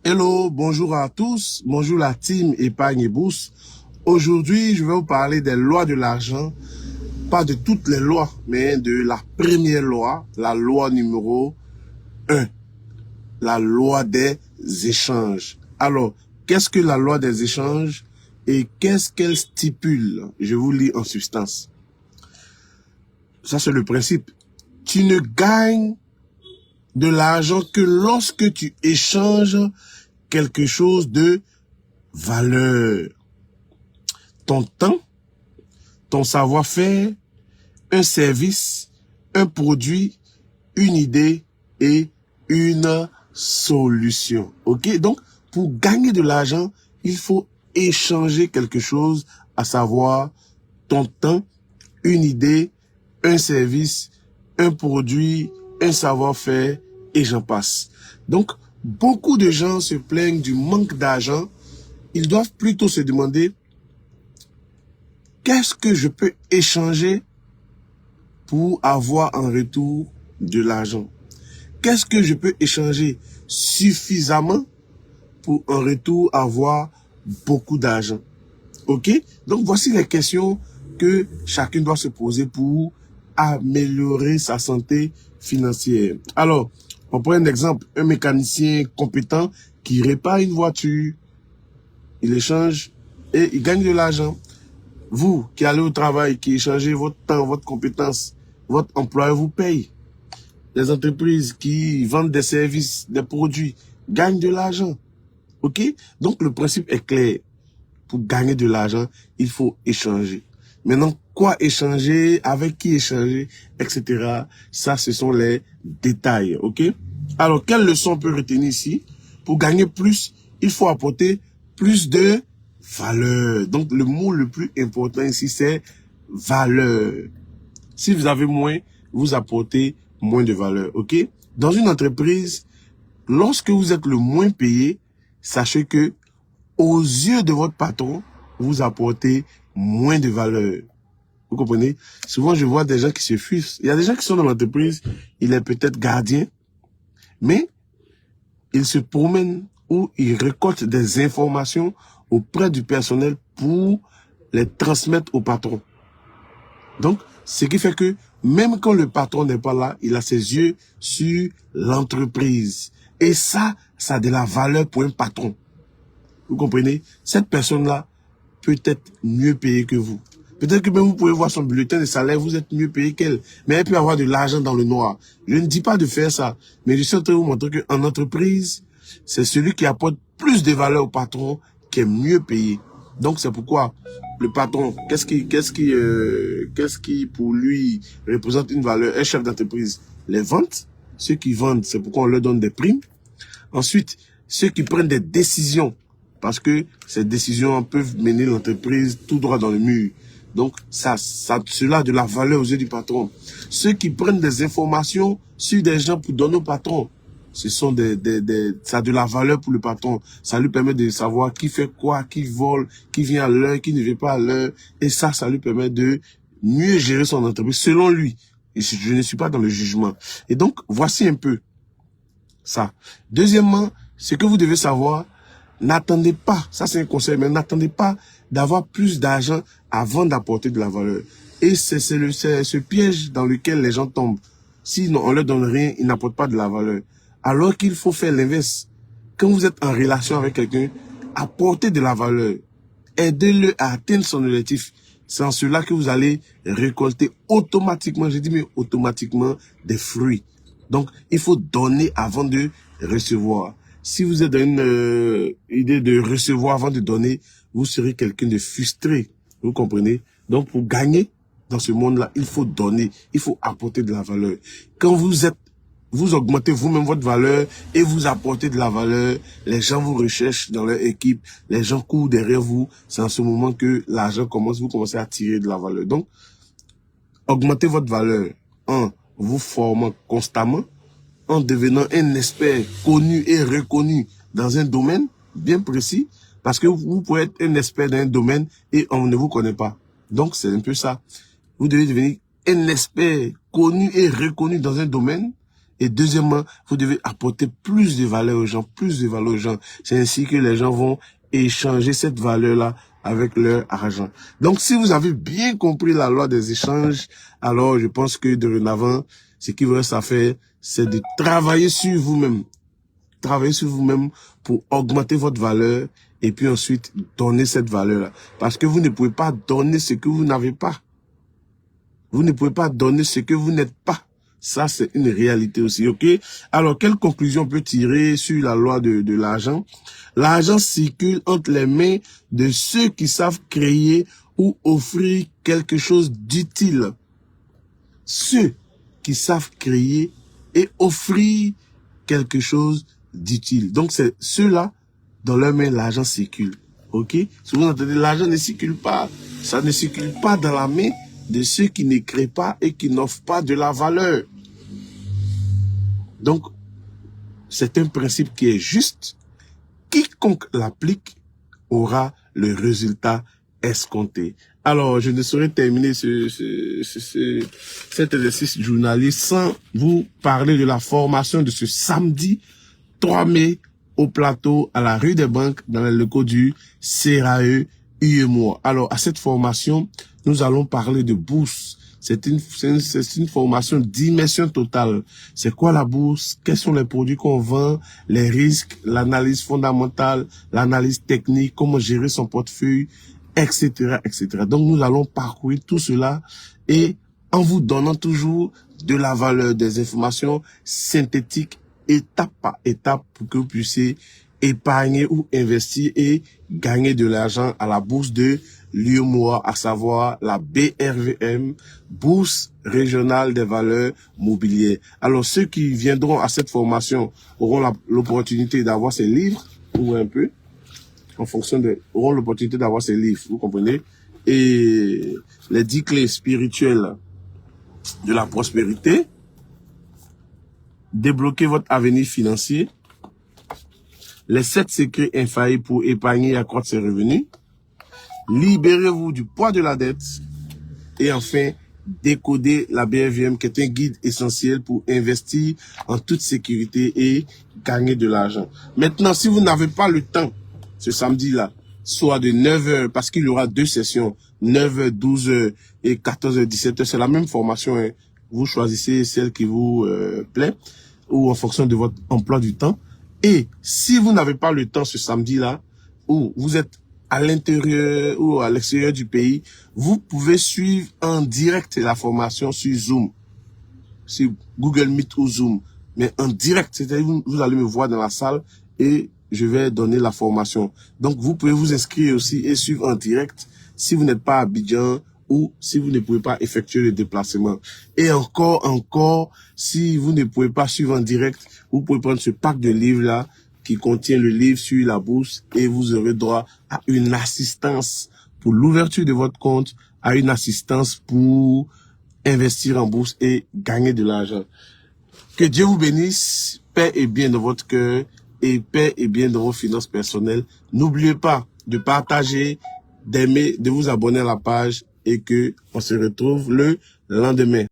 Hello, bonjour à tous, bonjour la team Épargne et Bourse. Aujourd'hui, je vais vous parler des lois de l'argent, pas de toutes les lois, mais de la première loi, la loi numéro 1, la loi des échanges. Alors, qu'est-ce que la loi des échanges et qu'est-ce qu'elle stipule? Je vous lis en substance. Ça, c'est le principe. Tu ne gagnes de l'argent que lorsque tu échanges quelque chose de valeur. Ton temps, ton savoir-faire, un service, un produit, une idée et une solution. Ok? Donc, pour gagner de l'argent, il faut échanger quelque chose, à savoir ton temps, une idée, un service, un produit, un savoir-faire et j'en passe. Donc, beaucoup de gens se plaignent du manque d'argent. Ils doivent plutôt se demander qu'est-ce que je peux échanger pour avoir en retour de l'argent? Qu'est-ce que je peux échanger suffisamment pour en retour avoir beaucoup d'argent? Ok? Donc, voici les questions que chacun doit se poser pour améliorer sa santé financière. Alors, on prend un exemple. Un mécanicien compétent qui répare une voiture, il échange et il gagne de l'argent. Vous qui allez au travail, qui échangez votre temps, votre compétence, votre employeur vous paye. Les entreprises qui vendent des services, des produits, gagnent de l'argent. Ok? Donc, le principe est clair. Pour gagner de l'argent, il faut échanger. Maintenant, quoi échanger, avec qui échanger, etc. Ça, ce sont les détails. Ok? Alors, quelle leçon on peut retenir ici? Pour gagner plus, il faut apporter plus de valeur. Donc, le mot le plus important ici, c'est valeur. Si vous avez moins, vous apportez moins de valeur. Ok? Dans une entreprise, lorsque vous êtes le moins payé, sachez que aux yeux de votre patron, vous apportez moins de valeur. Vous comprenez? Souvent, je vois des gens qui se fuient. Il y a des gens qui sont dans l'entreprise, il est peut-être gardien, mais il se promène ou il récolte des informations auprès du personnel pour les transmettre au patron. Donc, ce qui fait que même quand le patron n'est pas là, il a ses yeux sur l'entreprise. Et ça a de la valeur pour un patron. Vous comprenez? Cette personne-là peut être mieux payée que vous. Peut-être que même vous pouvez voir son bulletin de salaire, vous êtes mieux payé qu'elle. Mais elle peut avoir de l'argent dans le noir. Je ne dis pas de faire ça. Mais je suis en train de vous montrer qu'en entreprise, c'est celui qui apporte plus de valeur au patron qui est mieux payé. Donc c'est pourquoi le patron, qu'est-ce qui pour lui représente une valeur? Un chef d'entreprise, les ventes. Ceux qui vendent, c'est pourquoi on leur donne des primes. Ensuite, ceux qui prennent des décisions, parce que ces décisions peuvent mener l'entreprise tout droit dans le mur. Donc, cela a de la valeur aux yeux du patron. Ceux qui prennent des informations sur des gens pour donner au patron, ça a de la valeur pour le patron. Ça lui permet de savoir qui fait quoi, qui vole, qui vient à l'heure, qui ne vient pas à l'heure. Et ça lui permet de mieux gérer son entreprise selon lui. Et je ne suis pas dans le jugement. Et donc, voici un peu ça. Deuxièmement, ce que vous devez savoir, n'attendez pas, ça c'est un conseil, mais n'attendez pas d'avoir plus d'argent avant d'apporter de la valeur. Et c'est ce piège dans lequel les gens tombent. Si on leur donne rien, ils n'apportent pas de la valeur. Alors qu'il faut faire l'inverse. Quand vous êtes en relation avec quelqu'un, apportez de la valeur. Aidez-le à atteindre son objectif. C'est en cela que vous allez récolter automatiquement, je dis mais automatiquement, des fruits. Donc, il faut donner avant de recevoir. Si vous êtes dans une idée de recevoir avant de donner, vous serez quelqu'un de frustré. Vous comprenez? Donc, pour gagner dans ce monde-là, il faut donner. Il faut apporter de la valeur. Quand vous augmentez vous-même votre valeur et vous apportez de la valeur, les gens vous recherchent dans leur équipe, les gens courent derrière vous. C'est en ce moment que l'argent vous commencez à tirer de la valeur. Donc, augmentez votre valeur en vous formant constamment, en devenant un expert connu et reconnu dans un domaine bien précis, parce que vous pouvez être un expert dans un domaine et on ne vous connaît pas. Donc, c'est un peu ça. Vous devez devenir un expert connu et reconnu dans un domaine Et deuxièmement, vous devez apporter plus de valeur aux gens, plus de valeur aux gens. C'est ainsi que les gens vont échanger cette valeur-là avec leur argent. Donc, si vous avez bien compris la loi des échanges, alors je pense que dorénavant, ce qui vous reste à faire, c'est de travailler sur vous-même. Travailler sur vous-même pour augmenter votre valeur et puis ensuite donner cette valeur-là. Parce que vous ne pouvez pas donner ce que vous n'avez pas. Vous ne pouvez pas donner ce que vous n'êtes pas. Ça, c'est une réalité aussi, ok? Alors, quelle conclusion on peut tirer sur la loi de l'argent? L'argent circule entre les mains de ceux qui savent créer ou offrir quelque chose d'utile. Ceux qui savent créer et offrir quelque chose d'utile. Donc, c'est ceux-là, dans leurs mains, l'argent circule. Ok? Si vous entendez, l'argent ne circule pas. Ça ne circule pas dans la main de ceux qui ne créent pas et qui n'offrent pas de la valeur. Donc, c'est un principe qui est juste. Quiconque l'applique aura le résultat escompté. Alors, je ne saurais terminer cet exercice journaliste sans vous parler de la formation de ce samedi 3 mai au plateau à la rue des Banques dans les locaux du CRAE UEMOA. Alors, à cette formation, nous allons parler de bourse. C'est une formation d'immersion totale. C'est quoi la bourse? Quels sont les produits qu'on vend? Les risques, l'analyse fondamentale, l'analyse technique, comment gérer son portefeuille, etc., etc. Donc, nous allons parcourir tout cela et en vous donnant toujours de la valeur, des informations synthétiques, étape par étape, pour que vous puissiez épargner ou investir et gagner de l'argent à la bourse de l'UEMOA, à savoir la BRVM, Bourse Régionale des Valeurs Mobilières. Alors, ceux qui viendront à cette formation auront l'opportunité d'avoir ces livres, ou un peu, en fonction de, auront l'opportunité d'avoir ces livres, vous comprenez, et les 10 clés spirituelles de la prospérité, débloquer votre avenir financier, les 7 secrets infaillibles pour épargner et accroître ses revenus, libérez-vous du poids de la dette et enfin, décoder la BRVM qui est un guide essentiel pour investir en toute sécurité et gagner de l'argent. Maintenant, si vous n'avez pas le temps, ce samedi-là, soit de 9h, parce qu'il y aura 2 sessions, 9h, 12h et 14h, 17h, c'est la même formation, hein. Vous choisissez celle qui vous plaît ou en fonction de votre emploi du temps. Et si vous n'avez pas le temps ce samedi-là, ou vous êtes à l'intérieur ou à l'extérieur du pays, vous pouvez suivre en direct la formation sur Zoom, sur Google Meet ou Zoom, mais en direct, c'est-à-dire vous allez me voir dans la salle et je vais donner la formation. Donc, vous pouvez vous inscrire aussi et suivre en direct si vous n'êtes pas à Abidjan ou si vous ne pouvez pas effectuer le déplacement. Et encore, si vous ne pouvez pas suivre en direct, vous pouvez prendre ce pack de livres-là qui contient le livre sur la bourse et vous aurez droit à une assistance pour l'ouverture de votre compte, à une assistance pour investir en bourse et gagner de l'argent. Que Dieu vous bénisse, paix et bien dans votre cœur et paix et bien dans vos finances personnelles. N'oubliez pas de partager, d'aimer, de vous abonner à la page et que on se retrouve le lendemain.